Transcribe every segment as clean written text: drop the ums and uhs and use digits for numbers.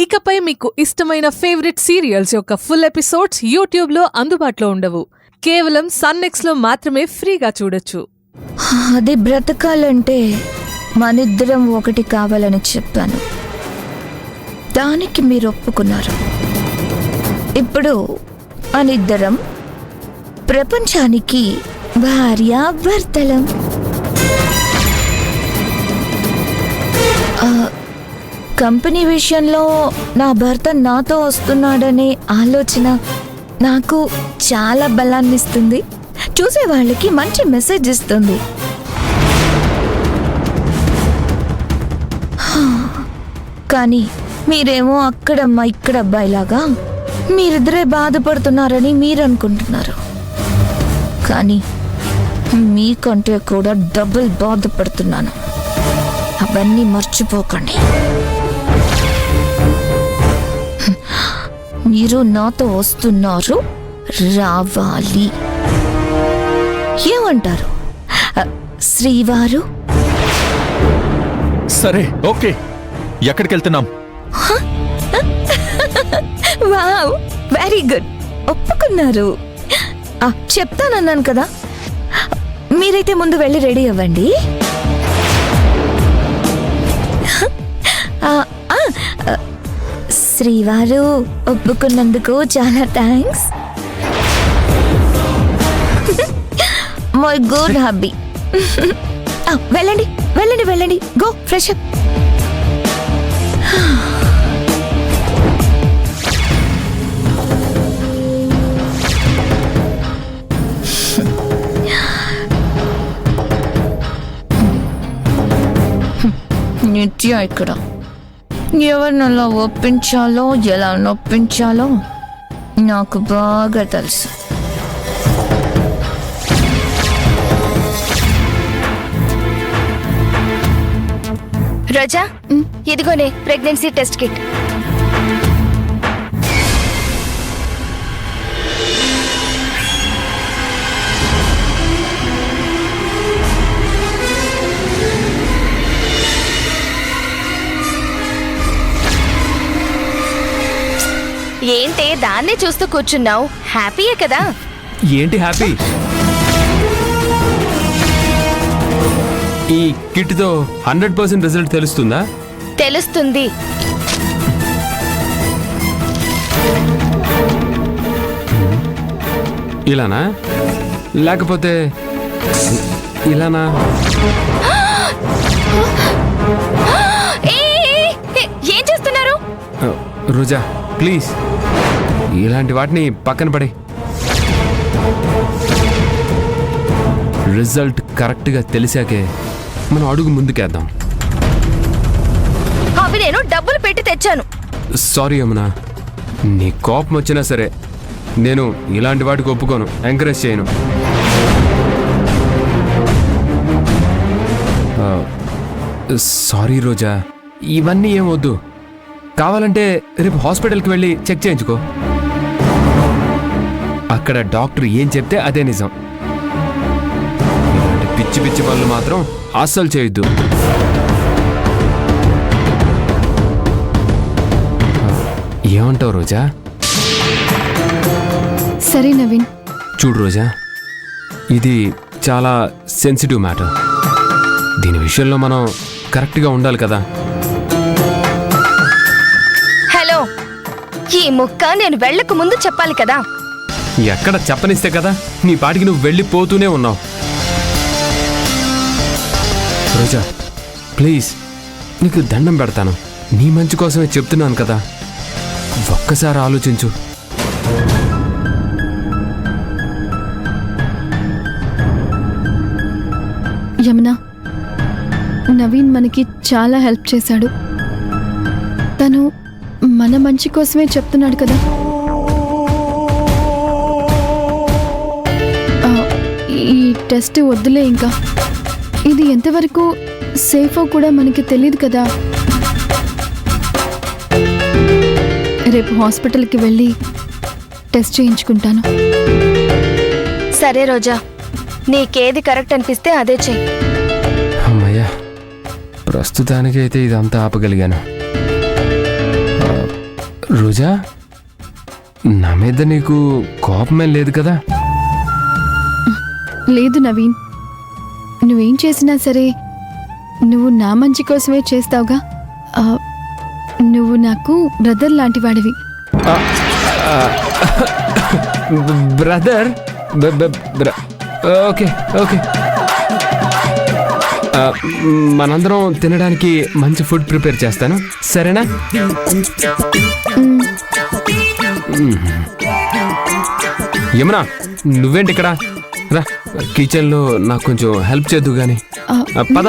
ఇకపై మీకు ఇష్టమైన ఫేవరెట్ సీరియల్స్ యొక్క ఫుల్ ఎపిసోడ్స్ యూట్యూబ్లో అందుబాటులో ఉండవు. కేవలం సన్నెక్స్లో మాత్రమే ఫ్రీగా చూడొచ్చు. అది బ్రతకాలంటే మనిద్దరం ఒకటి కావాలని చెప్పాను. దానికి మీరు ఒప్పుకున్నారు. ఇప్పుడు మనిద్దరం ప్రపంచానికి భార్యాభర్తలం. కంపెనీ విషయంలో నా భర్త నాతో వస్తున్నాడనే ఆలోచన నాకు చాలా బలాన్ని ఇస్తుంది. చూసే వాళ్ళకి మంచి మెసేజ్ ఇస్తుంది. కానీ మీరేమో అక్కడమ్మా ఇక్కడ అబ్బాయిలాగా మీరిద్దరే బాధపడుతున్నారని మీరు అనుకుంటున్నారు. కానీ మీకంటే కూడా డబుల్ బాధపడుతున్నాను. అవన్నీ మర్చిపోకండి. మీరు నాతో వస్తున్నారు, రావాలి. ఏమంటారు శ్రీవారు? సరే, ఓకే. ఎక్కడికి వెళ్తున్నాం? వావ్, వెరీ గుడ్, ఒప్పుకున్నారు. చెప్తానన్నాను కదా, మీరైతే ముందు వెళ్ళి రెడీ అవ్వండి. శ్రీవారు ఒప్పుకున్నందుకు చాలా థ్యాంక్స్. My good hubby. వెళ్ళండి వెళ్ళండి వెళ్ళండి, గో ఫ్రెష్ అప్. నిత్య ఇక్కడ ఎవరినలా ఒప్పించాలో ఎలా నొప్పించాలో నాకు బాగా తెలుసు. రోజా, ఇదిగోనే ప్రెగ్నెన్సీ టెస్ట్ కిట్. ఏంటే దాన్నే చూస్తూ కూర్చున్నావు? హ్యాపీయే కదా? ఏంటి హ్యాపీ? ఈ కిట్తో 100% రిజల్ట్ తెలుస్తుందా? తెలుస్తుంది. ఇలానా లేకపోతే ఇలానా? ఏం చేస్తున్నారు? రోజా, ప్లీజ్ ఇలాంటి వాటిని పక్కన పడే. రిజల్ట్ కరెక్ట్గా తెలిసాకే మనం అడుగు ముందుకేద్దాం. అవి నేను డబ్బులు పెట్టి తెచ్చాను. సారీ యమునా, నీ కోపం వచ్చినా సరే నేను ఇలాంటి వాటికి ఒప్పుకోను, ఎంకరేజ్ చేయను. సారీ రోజా, ఇవన్నీ ఏం వద్దు. కావాలంటే రేపు హాస్పిటల్కి వెళ్ళి చెక్ చేయించుకో. అక్కడ డాక్టర్ ఏం చెప్తే అదే నిజం. ఇలాంటి పిచ్చి పిచ్చి పనులు మాత్రం అస్సలు చేయొద్దు. ఏమంటావు రోజా? సరే నవీన్. చూడు రోజా, ఇది చాలా సెన్సిటివ్ మ్యాటర్. దీని విషయంలో మనం కరెక్ట్గా ఉండాలి కదా. హలో, ఈ ముక్క నేను వెళ్ళక ముందు చెప్పాలి కదా. ఎక్కడ చెప్పనిస్తే కదా నీ పాటికి నువ్వు వెళ్ళిపోతూనే ఉన్నావు. రోజా ప్లీజ్, నీకు దండం పెడతాను. నీ మంచి కోసమే చెప్తున్నాను కదా, ఒక్కసారి ఆలోచించు. యమునా, నవీన్ మనకి చాలా హెల్ప్ చేశాడు. తను మన మంచి కోసమే చెప్తున్నాడు కదా. ఈ టెస్ట్ వద్దులే ఇంకా. ఇది ఎంతవరకు సేఫో కూడా మనకి తెలియదు కదా. రేపు హాస్పిటల్కి వెళ్ళి టెస్ట్ చేయించుకుంటాను. సరే రోజా, నీకేది కరెక్ట్ అనిపిస్తే అదే చెయ్యి. అమ్మయ్యా, ప్రస్తుతానికైతే ఇదంతా ఆపగలిగాను. రోజా, నా మీద నీకు కోపమేం లేదు కదా? లేదు నవీన్, నువ్వేం చేసినా సరే నువ్వు నా మంచి కోసమే చేస్తావుగా. ఆ, నువ్వు నాకు బ్రదర్ లాంటి వాడివి. బ్రదర్? Okay okay. మనందరం తినడానికి మంచి ఫుడ్ ప్రిపేర్ చేస్తాను, సరేనా? యమునా, నువ్వేంటి ఇక్కడ? రా, కిచెన్లో నాకు కొంచెం హెల్ప్ చేద్దు గాని. పద.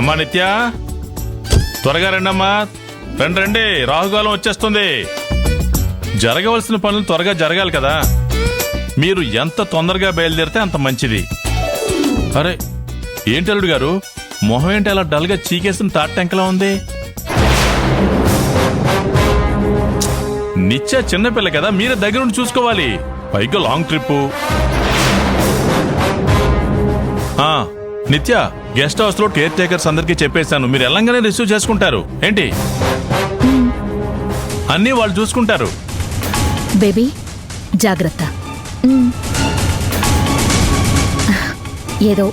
అమ్మా నిత్య, త్వరగా రండమ్మా, రండి రండి, రాహుకాలం వచ్చేస్తుంది. జరగవలసిన పనులు త్వరగా జరగాలి కదా. మీరు ఎంత తొందరగా బయలుదేరితే అంత మంచిది. అరే ఏంటి అల్లుడు గారు, మొహం ఏంటి అలా డల్గా చీకేసిన తాటెంకలా ఉంది? నిత్య చిన్నపిల్ల కదా, మీరే దగ్గరుండి చూసుకోవాలి. పైగా లాంగ్ ట్రిప్. నిత్య, గెస్ట్ హౌస్ లో కేర్ టేకర్స్ అందరికీ చెప్పేశాను, మీరు ఎల్లంగానే రిసీవ్ చేసుకుంటారు ఏంటి? అన్నీ వాళ్ళు చూసుకుంటారు. బేబీ జాగ్రత్త. ఏదో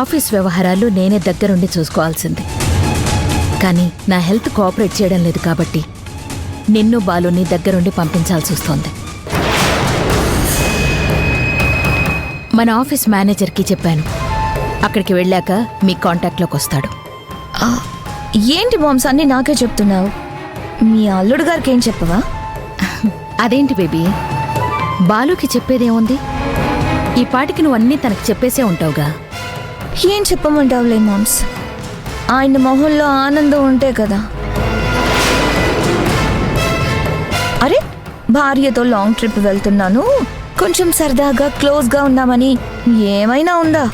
ఆఫీస్ వ్యవహారాలు నేనే దగ్గరుండి చూసుకోవాల్సింది, కానీ నా హెల్త్ కోఆపరేట్ చేయడం లేదు కాబట్టి నిన్ను బాలుని దగ్గరుండి పంపించాల్సి వస్తోంది. మన ఆఫీస్ మేనేజర్కి చెప్పాను, అక్కడికి వెళ్ళాక మీ కాంటాక్ట్లోకి వస్తాడు. ఏంటి మామ్స్ అన్నీ నాకే చెప్తున్నావు? మీ అల్లుడు గారికి ఏం చెప్పవా? అదేంటి బేబీ, బాలుకి చెప్పేదేముంది? ఈ పాటికి నువ్వు అన్నీ తనకు చెప్పేసే ఉంటావుగా. ఏం చెప్పమంటావులే మామ్స్, ఆయన మొహంలో ఆనందం ఉంటే కదా. అరే, భార్యతో లాంగ్ ట్రిప్ వెళ్తున్నాను, కొంచెం సరదాగా క్లోజ్గా ఉందామని ఏమైనా ఉందా?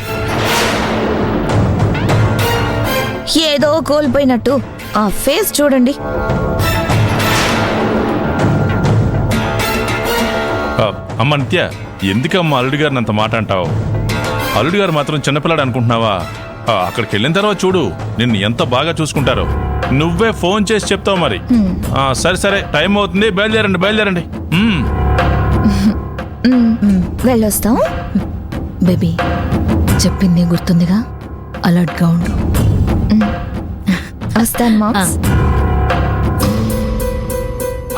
ఏదో కోల్పోయినట్టు ఆ ఫేస్ చూడండి. అమ్మ నిత్య, ఎందుకమ్మా అల్లుడు గారిని అంత మాట అంటావు? అల్లుడు గారు మాత్రం చిన్నపిల్లాడు అనుకుంటున్నావా? అక్కడికి వెళ్ళిన తర్వాత చూడు నిన్ను ఎంత బాగా చూసుకుంటారో. నువ్వే ఫోన్ చేసి చెప్తావు మరి. సరే సరే, టైం అవుతుంది, బయలుదేరండి బయలుదేరండి. వెళ్ళొస్తాం. బేబీ చెప్పింది గుర్తుందిగా, అలర్ట్గా ఉండు. వస్తాను మామ్స్.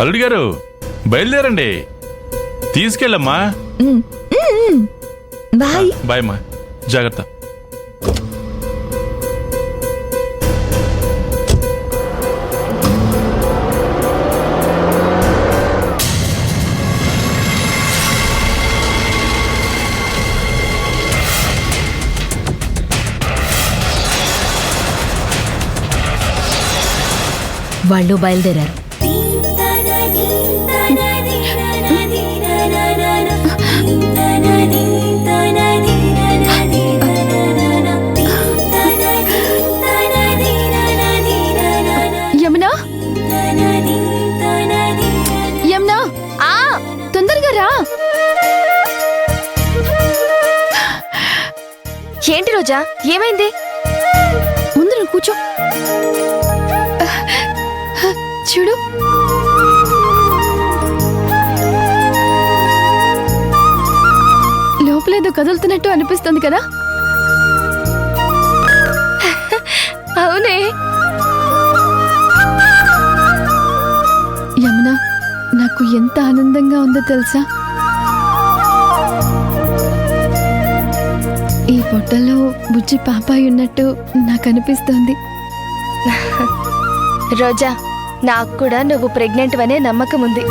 అల్లుడు గారు బయలుదేరండి, తీసుకెళ్ళమ్మా. బాయ్. బాయ్ అమ్మా, జాగ్రత్త. వాళ్ళు బయలుదేరారు. యమునా, యమునా, తొందరగా రా. ఏంటి రోజా, ఏమైంది? ముందు నువ్వు కూర్చో. చూడు, లోపలేదో కదులుతున్నట్టు అనిపిస్తుంది కదా. అవునే. యమునా, నాకు ఎంత ఆనందంగా ఉందో తెలుసా? ఈ పొట్టలో బుజ్జి పాపాయి ఉన్నట్టు నాకు అనిపిస్తోంది. రోజా, నాకు కూడా నువ్వు ప్రెగ్నెంట్ అనే నమ్మకం ఉంది.